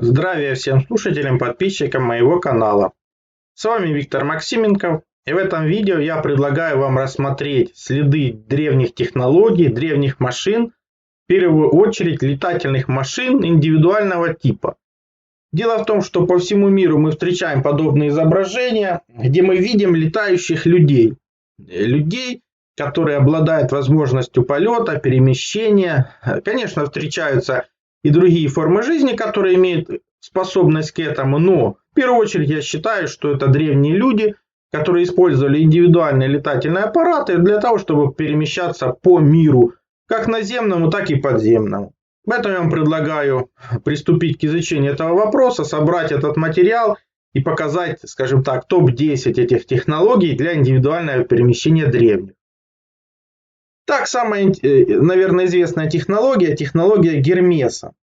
Здравия всем слушателям, подписчикам моего канала. С вами Виктор Максименков, и в этом видео я предлагаю вам рассмотреть следы древних технологий, древних машин, в первую очередь летательных машин индивидуального типа. Дело в том, что по всему миру мы встречаем подобные изображения, где мы видим летающих людей. Людей, которые обладают возможностью полета, перемещения. Конечно, встречаются и другие формы жизни, которые имеют способность к этому, но в первую очередь я считаю, что это древние люди, которые использовали индивидуальные летательные аппараты для того, чтобы перемещаться по миру, как наземному, так и подземному. Поэтому я вам предлагаю приступить к изучению этого вопроса, собрать этот материал и показать, скажем так, топ-10 этих технологий для индивидуального перемещения древних. Так, самая, наверное, известная технология Гермеса.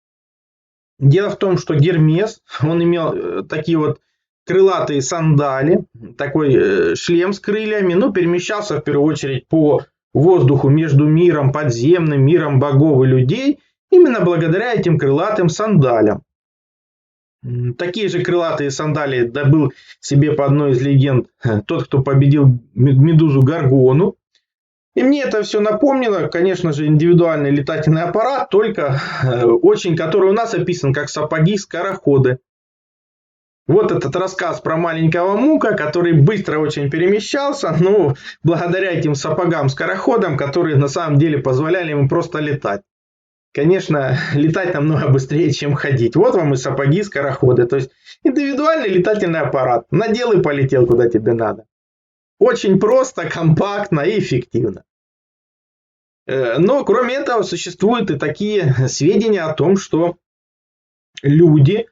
Дело в том, что Гермес, он имел такие вот крылатые сандали, такой шлем с крыльями, но перемещался в первую очередь по воздуху между миром подземным, миром богов и людей, именно благодаря этим крылатым сандалям. Такие же крылатые сандалии добыл себе по одной из легенд тот, кто победил Медузу Горгону. И мне это все напомнило, конечно же, индивидуальный летательный аппарат, только который у нас описан как сапоги-скороходы. Вот этот рассказ про маленького Мука, который быстро очень перемещался, но благодаря этим сапогам-скороходам, которые на самом деле позволяли ему просто летать. Конечно, летать намного быстрее, чем ходить. Вот вам и сапоги-скороходы, то есть индивидуальный летательный аппарат. Надел и полетел, куда тебе надо. Очень просто, компактно и эффективно. Но кроме этого существуют и такие сведения о том, что люди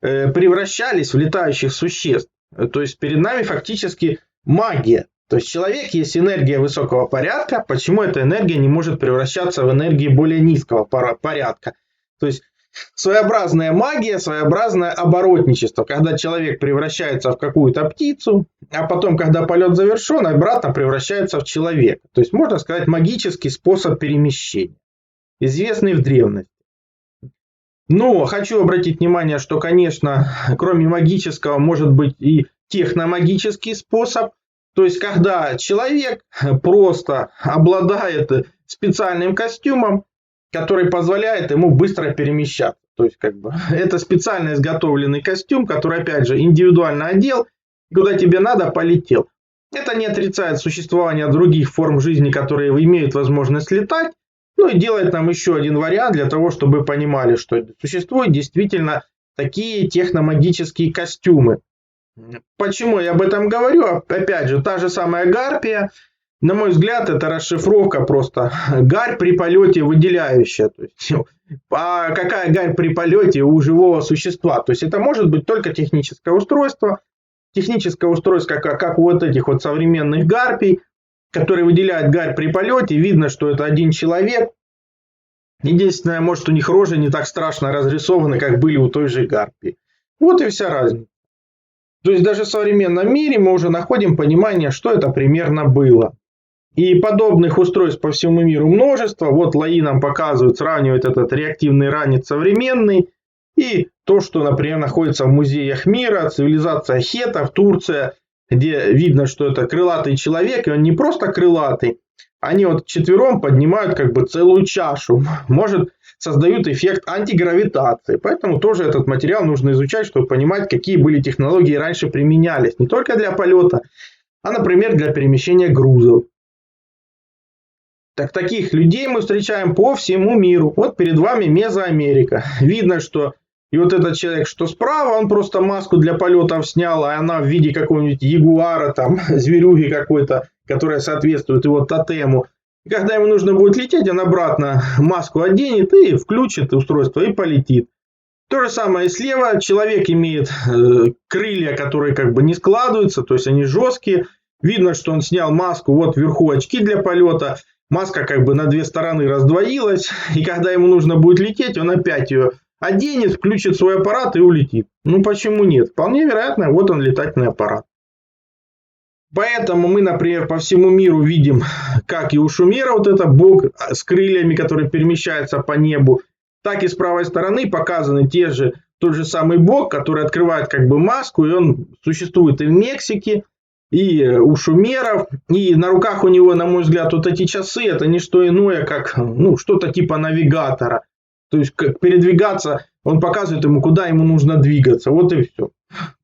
превращались в летающих существ. То есть перед нами фактически магия. То есть человек есть энергия высокого порядка. Почему эта энергия не может превращаться в энергию более низкого порядка? То есть своеобразная магия, своеобразное оборотничество, когда человек превращается в какую-то птицу, а потом, когда полет завершен, обратно превращается в человека. То есть, можно сказать, магический способ перемещения, известный в древности. Но хочу обратить внимание, что, конечно, кроме магического может быть и техномагический способ. То есть, когда человек просто обладает специальным костюмом, который позволяет ему быстро перемещаться. То есть, это специально изготовленный костюм, который, опять же, индивидуально одел, куда тебе надо, полетел. Это не отрицает существование других форм жизни, которые имеют возможность летать, ну и делает нам еще один вариант для того, чтобы вы понимали, что существуют действительно такие техномагические костюмы. Почему я об этом говорю? Опять же, та же самая гарпия. На мой взгляд, это расшифровка просто гарь при полете выделяющая. То есть, а какая гарь при полете у живого существа? То есть это может быть только техническое устройство, как у вот этих вот современных гарпий, которые выделяют гарь при полете. Видно, что это один человек. Единственное, может, у них рожи не так страшно разрисованы, как были у той же гарпии. Вот и вся разница. То есть даже в современном мире мы уже находим понимание, что это примерно было. И подобных устройств по всему миру множество. Вот Лаи нам показывает, сравнивает этот реактивный ранец современный. И то, что, например, находится в музеях мира, цивилизация Хетов, Турция, где видно, что это крылатый человек. И он не просто крылатый. Они вот четвером поднимают целую чашу. Может, создают эффект антигравитации. Поэтому тоже этот материал нужно изучать, чтобы понимать, какие были технологии раньше применялись. Не только для полета, а, например, для перемещения грузов. Так, таких людей мы встречаем по всему миру. Вот перед вами Мезоамерика. Видно, что и вот этот человек, что справа, он просто маску для полетов снял, а она в виде какого-нибудь ягуара, там, зверюги какой-то, которая соответствует его тотему. И когда ему нужно будет лететь, он обратно маску оденет и включит устройство и полетит. То же самое и слева. Человек имеет крылья, которые не складываются, то есть они жесткие. Видно, что он снял маску, вот вверху очки для полета. Маска на две стороны раздвоилась, и когда ему нужно будет лететь, он опять ее оденет, включит свой аппарат и улетит. Ну почему нет? Вполне вероятно, вот он летательный аппарат. Поэтому мы, например, по всему миру видим, как и у Шумера, вот это бог с крыльями, который перемещается по небу, так и с правой стороны показаны те же тот же самый бог, который открывает как бы маску, и он существует и в Мексике, и у шумеров, и на руках у него, на мой взгляд, вот эти часы, это не что иное, как что-то типа навигатора. То есть, как передвигаться, он показывает ему, куда ему нужно двигаться, вот и все.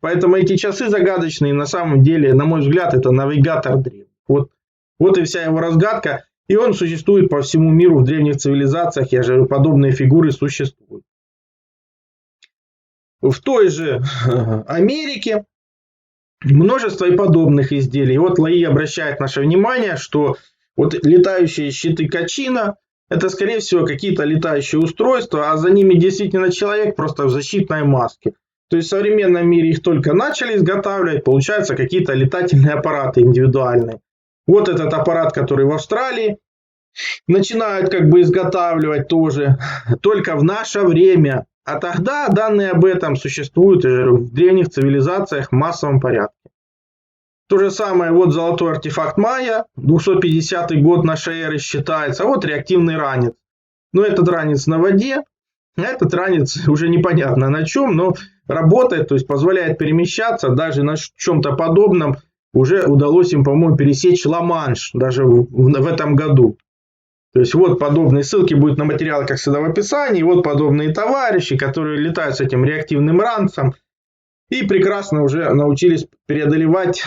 Поэтому эти часы загадочные, на самом деле, на мой взгляд, это навигатор древних. Вот и вся его разгадка, и он существует по всему миру в древних цивилизациях, я же говорю, подобные фигуры существуют. В той же Америке множество и подобных изделий. Вот Лаи обращает наше внимание, что вот летающие щиты Качина, это скорее всего какие-то летающие устройства, а за ними действительно человек просто в защитной маске. То есть в современном мире их только начали изготавливать, получаются какие-то летательные аппараты индивидуальные. Вот этот аппарат, который в Австралии начинают как бы изготавливать тоже, только в наше время. А тогда данные об этом существуют в древних цивилизациях в массовом порядке. То же самое, вот золотой артефакт майя, 250 год нашей эры считается, вот реактивный ранец. Но этот ранец на воде, а этот ранец уже непонятно на чем, но работает, то есть позволяет перемещаться, даже на чем-то подобном уже удалось им, по-моему, пересечь Ла-Манш даже в этом году. То есть вот подобные ссылки будут на материалы, как всегда, в описании. Вот подобные товарищи, которые летают с этим реактивным ранцем и прекрасно уже научились преодолевать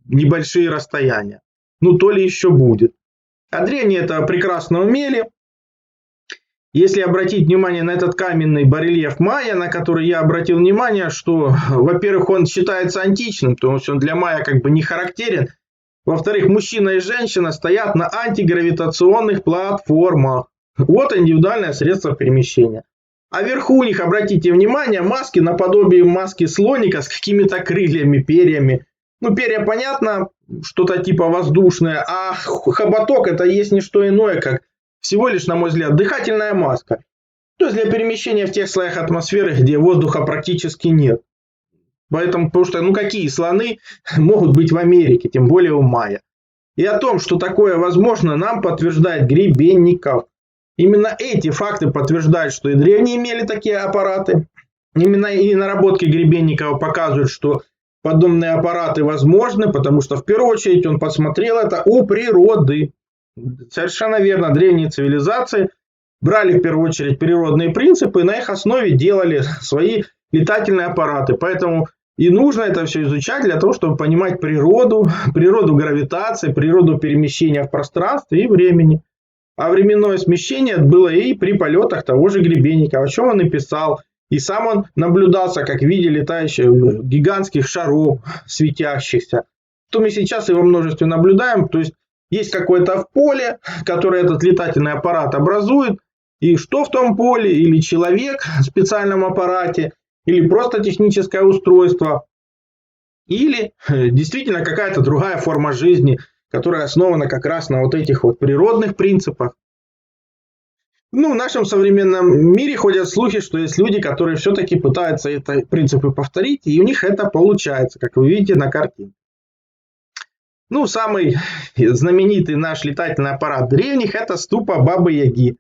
небольшие расстояния. Ну, то ли еще будет. А древние это прекрасно умели. Если обратить внимание на этот каменный барельеф майя, на который я обратил внимание, что, во-первых, он считается античным, потому что он для майя как бы не характерен. Во-вторых, мужчина и женщина стоят на антигравитационных платформах. Вот индивидуальное средство перемещения. А вверху у них, обратите внимание, маски наподобие маски слоника с какими-то крыльями, перьями. Ну, перья, понятно, что-то типа воздушное, а хоботок это есть не что иное, как всего лишь, на мой взгляд, дыхательная маска. То есть для перемещения в тех слоях атмосферы, где воздуха практически нет. Поэтому, потому что, какие слоны могут быть в Америке, тем более у майя. И о том, что такое возможно, нам подтверждает Гребенников. Именно эти факты подтверждают, что и древние имели такие аппараты. Именно и наработки Гребенникова показывают, что подобные аппараты возможны, потому что в первую очередь он посмотрел это у природы. Совершенно верно, древние цивилизации брали в первую очередь природные принципы и на их основе делали свои летательные аппараты. Поэтому и нужно это все изучать для того, чтобы понимать природу гравитации, природу перемещения в пространстве и времени. А временное смещение было и при полетах того же Гребенникова, о чем он и писал. И сам он наблюдался, как в виде летающих гигантских шаров, светящихся. Что мы сейчас и во множестве наблюдаем. То есть какое-то поле, которое этот летательный аппарат образует. И что в том поле? Или человек в специальном аппарате, или просто техническое устройство, или действительно какая-то другая форма жизни, которая основана как раз на вот этих вот природных принципах. В нашем современном мире ходят слухи, что есть люди, которые все-таки пытаются эти принципы повторить, и у них это получается, как вы видите на картинке. Самый знаменитый наш летательный аппарат древних – это ступа Бабы-Яги.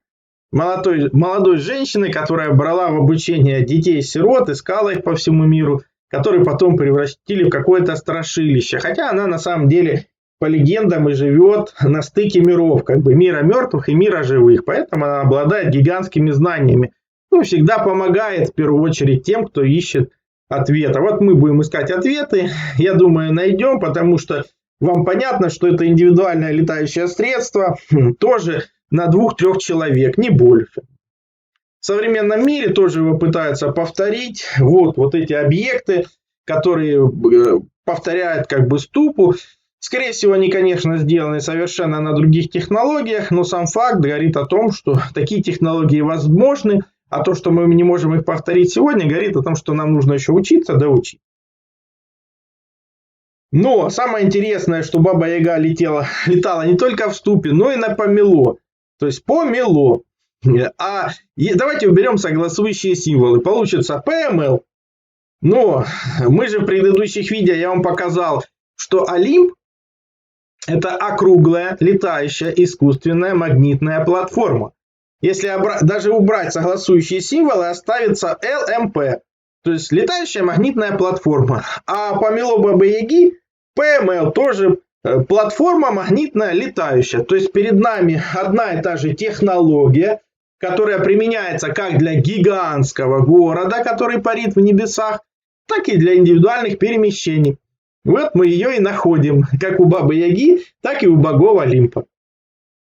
Молодой женщины, которая брала в обучение детей-сирот, искала их по всему миру, которые потом превратили в какое-то страшилище. Хотя она на самом деле, по легендам, и живет на стыке миров, как бы мира мертвых и мира живых. Поэтому она обладает гигантскими знаниями. Всегда помогает в первую очередь тем, кто ищет ответы. Вот мы будем искать ответы. Я думаю, найдем, потому что вам понятно, что это индивидуальное летающее средство. Тоже на 2-3 человек, не больше. В современном мире тоже его пытаются повторить. Вот эти объекты, которые повторяют как бы ступу. Скорее всего, они, конечно, сделаны совершенно на других технологиях, но сам факт говорит о том, что такие технологии возможны, а то, что мы не можем их повторить сегодня, говорит о том, что нам нужно еще учиться, доучить. Но самое интересное, что Баба-Яга летала не только в ступе, но и на помело. То есть помело. Давайте уберем согласующие символы. Получится PML. Но мы же в предыдущих видео я вам показал, что Олимп это округлая, летающая, искусственная магнитная платформа. Если даже убрать согласующие символы, оставится LMP. То есть летающая магнитная платформа. А помело Бабы-Яги ПМЛ тоже платформа магнитная летающая. То есть перед нами одна и та же технология, которая применяется как для гигантского города, который парит в небесах, так и для индивидуальных перемещений. Вот мы ее и находим, как у Бабы-Яги, так и у богов Олимпа.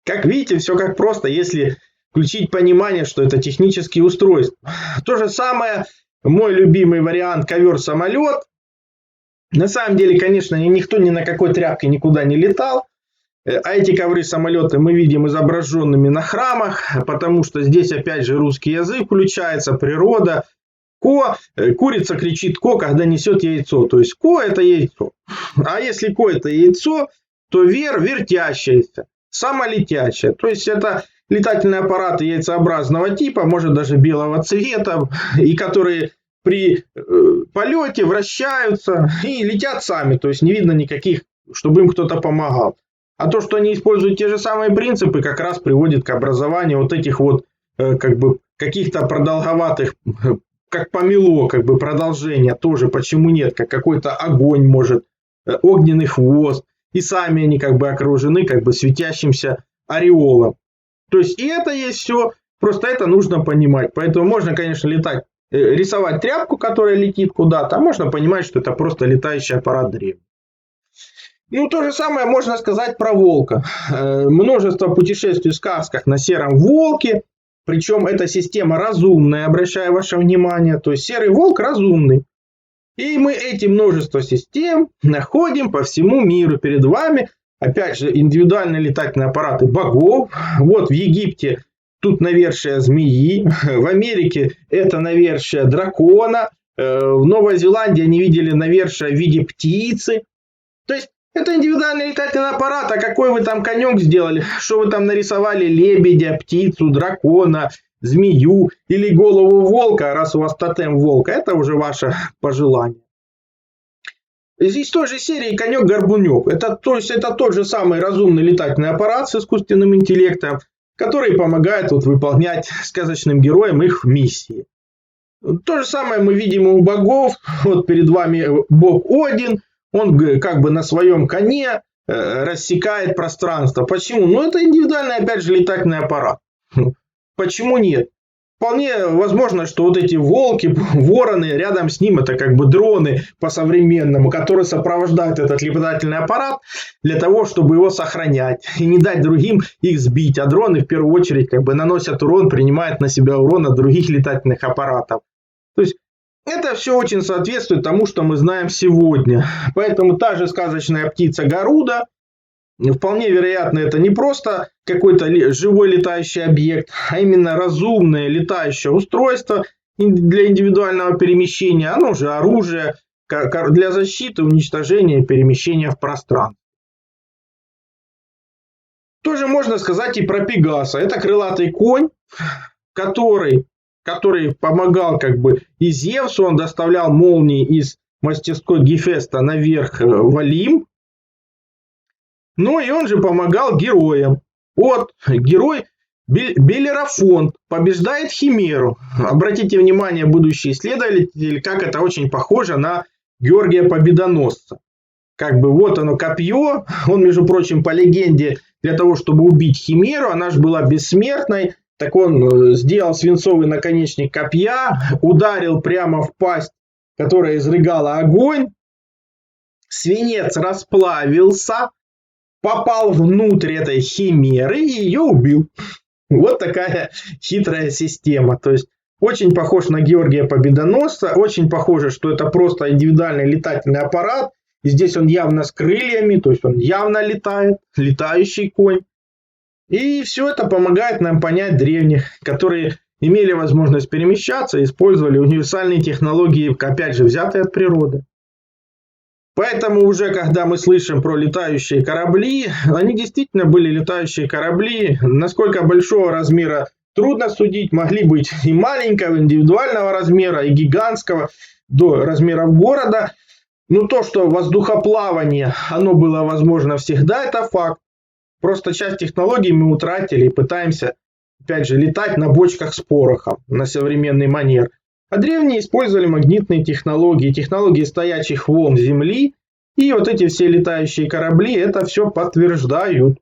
Как видите, все как просто, если включить понимание, что это технические устройства. То же самое, мой любимый вариант ковер-самолет. На самом деле, конечно, никто ни на какой тряпке никуда не летал. А эти ковры-самолеты мы видим изображенными на храмах, потому что здесь опять же русский язык включается, природа. Курица кричит ко, когда несет яйцо. То есть ко это яйцо. А если ко это яйцо, то вертящееся, самолетящее. То есть это летательные аппараты яйцеобразного типа, может даже белого цвета, и которые при полете вращаются и летят сами. То есть не видно никаких, чтобы им кто-то помогал. А то, что они используют те же самые принципы, как раз приводит к образованию вот этих вот каких-то продолговатых, как помело, продолжения тоже, почему нет, как какой-то огонь может, огненный хвост, и сами они окружены светящимся ореолом. То есть и это есть все, просто это нужно понимать. Поэтому можно, конечно, рисовать тряпку, которая летит куда-то, а можно понимать, что это просто летающий аппарат древний. Ну, то же самое можно сказать про волка. Множество путешествий в сказках на сером волке. Причем эта система разумная, обращаю ваше внимание. То есть серый волк разумный. И мы эти множество систем находим по всему миру. Перед вами, опять же, индивидуальные летательные аппараты богов. Вот в Египте тут навершие змеи. В Америке это навершие дракона. В Новой Зеландии они видели навершие в виде птицы. То есть это индивидуальный летательный аппарат, а какой вы там конек сделали, что вы там нарисовали лебедя, птицу, дракона, змею или голову волка, раз у вас тотем волка, это уже ваше пожелание. Из той же серии конек-горбунек, это тот же самый разумный летательный аппарат с искусственным интеллектом, который помогает выполнять сказочным героям их миссии. То же самое мы видим у богов, вот перед вами бог Один. Он на своем коне рассекает пространство. Почему? Ну, это индивидуальный, опять же, летательный аппарат. Почему нет? Вполне возможно, что вот эти волки, вороны, рядом с ним это дроны по-современному, которые сопровождают этот летательный аппарат для того, чтобы его сохранять и не дать другим их сбить. А дроны в первую очередь наносят урон, принимают на себя урон от других летательных аппаратов. То есть это все очень соответствует тому, что мы знаем сегодня. Поэтому та же сказочная птица Гаруда, вполне вероятно, это не просто какой-то живой летающий объект, а именно разумное летающее устройство для индивидуального перемещения. Оно же оружие для защиты, уничтожения и перемещения в пространстве. Тоже можно сказать и про Пегаса. Это крылатый конь, который помогал и Зевсу, он доставлял молнии из мастерской Гефеста наверх в Олимп. Ну и он же помогал героям. Вот герой Белерафонт побеждает Химеру. Обратите внимание, будущие исследователи, как это очень похоже на Георгия Победоносца. Вот оно копье, он, между прочим, по легенде, для того, чтобы убить Химеру, она же была бессмертной. Так он сделал свинцовый наконечник копья, ударил прямо в пасть, которая изрыгала огонь. Свинец расплавился, попал внутрь этой химеры и ее убил. Вот такая хитрая система. То есть очень похож на Георгия Победоносца, очень похоже, что это просто индивидуальный летательный аппарат. И здесь он явно с крыльями, то есть он явно летает, летающий конь. И все это помогает нам понять древних, которые имели возможность перемещаться и использовали универсальные технологии, опять же, взятые от природы. Поэтому уже когда мы слышим про летающие корабли, они действительно были летающие корабли. Насколько большого размера трудно судить, могли быть и маленького, индивидуального размера, и гигантского, до размеров города. Но то, что воздухоплавание, оно было возможно всегда, это факт. Просто часть технологий мы утратили и пытаемся, опять же, летать на бочках с порохом на современный манер. А древние использовали магнитные технологии, технологии стоячих волн Земли, и вот эти все летающие корабли это все подтверждают.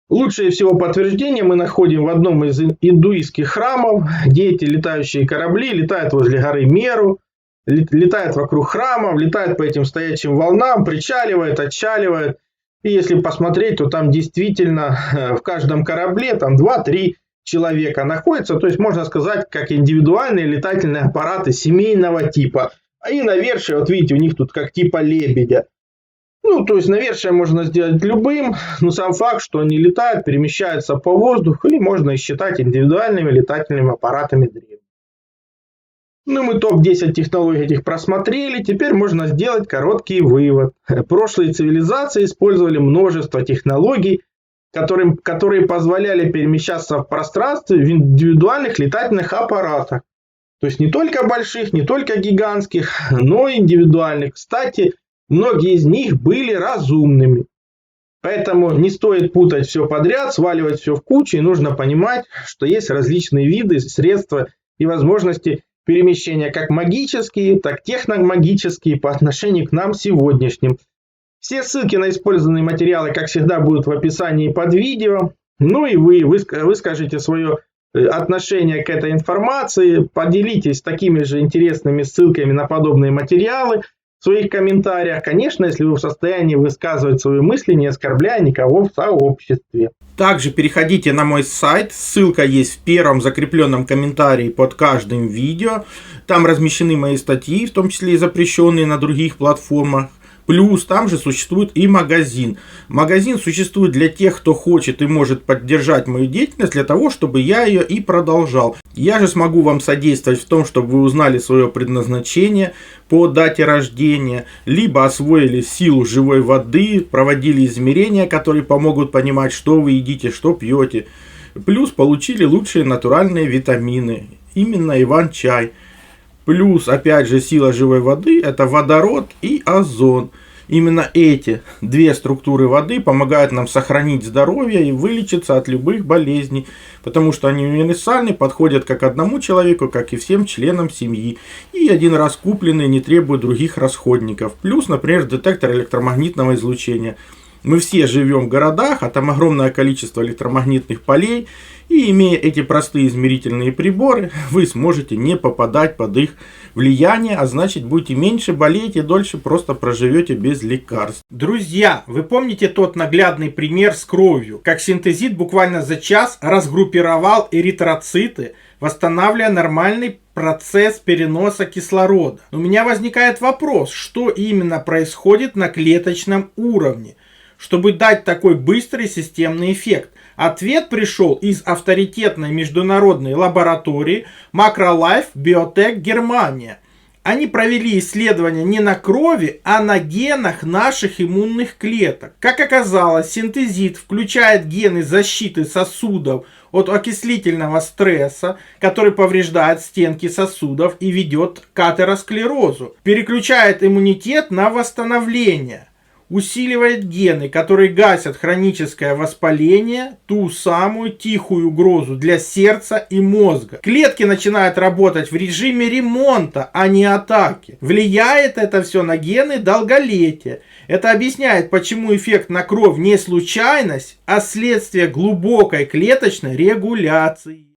Лучшее всего подтверждение мы находим в одном из индуистских храмов, где эти летающие корабли летают возле горы Меру, летают вокруг храмов, летают по этим стоячим волнам, причаливают, отчаливают. И если посмотреть, то там действительно в каждом корабле там 2-3 человека находятся. То есть можно сказать, как индивидуальные летательные аппараты семейного типа. И навершие, вот видите, у них тут как типа лебедя. Ну, то есть навершие можно сделать любым, но сам факт, что они летают, перемещаются по воздуху, и можно их считать индивидуальными летательными аппаратами древних. Ну, мы топ-10 технологий этих просмотрели, теперь можно сделать короткий вывод. Прошлые цивилизации использовали множество технологий, которые позволяли перемещаться в пространстве в индивидуальных летательных аппаратах. То есть не только больших, не только гигантских, но и индивидуальных. Кстати, многие из них были разумными. Поэтому не стоит путать все подряд, сваливать все в кучу. И нужно понимать, что есть различные виды, средства и возможности перемещения как магические, так и техномагические по отношению к нам сегодняшним. Все ссылки на использованные материалы, как всегда, будут в описании под видео. Ну и вы выскажите свое отношение к этой информации, поделитесь такими же интересными ссылками на подобные материалы в своих комментариях. Конечно, если вы в состоянии высказывать свои мысли, не оскорбляя никого в сообществе. Также переходите на мой сайт, ссылка есть в первом закрепленном комментарии под каждым видео. Там размещены мои статьи, в том числе и запрещенные на других платформах. Плюс там же существует и магазин. Магазин существует для тех, кто хочет и может поддержать мою деятельность, для того, чтобы я ее и продолжал. Я же смогу вам содействовать в том, чтобы вы узнали свое предназначение по дате рождения, либо освоили силу живой воды, проводили измерения, которые помогут понимать, что вы едите, что пьете. Плюс получили лучшие натуральные витамины, именно Иван-чай. Плюс, опять же, сила живой воды – это водород и озон. Именно эти две структуры воды помогают нам сохранить здоровье и вылечиться от любых болезней, потому что они универсальны, подходят как одному человеку, как и всем членам семьи. И один раз купленные не требуют других расходников. Плюс, например, детектор электромагнитного излучения. Мы все живем в городах, а там огромное количество электромагнитных полей. И имея эти простые измерительные приборы, вы сможете не попадать под их влияние, а значит будете меньше болеть и дольше просто проживете без лекарств. Друзья, вы помните тот наглядный пример с кровью, как синтезит буквально за час разгруппировал эритроциты, восстанавливая нормальный процесс переноса кислорода. У меня возникает вопрос, что именно происходит на клеточном уровне, чтобы дать такой быстрый системный эффект. Ответ пришел из авторитетной международной лаборатории MacroLife Biotech Германия. Они провели исследования не на крови, а на генах наших иммунных клеток. Как оказалось, синтезит включает гены защиты сосудов от окислительного стресса, который повреждает стенки сосудов и ведет к атеросклерозу, переключает иммунитет на восстановление, усиливает гены, которые гасят хроническое воспаление, ту самую тихую угрозу для сердца и мозга. Клетки начинают работать в режиме ремонта, а не атаки. Влияет это все на гены долголетия. Это объясняет, почему эффект на кровь не случайность, а следствие глубокой клеточной регуляции.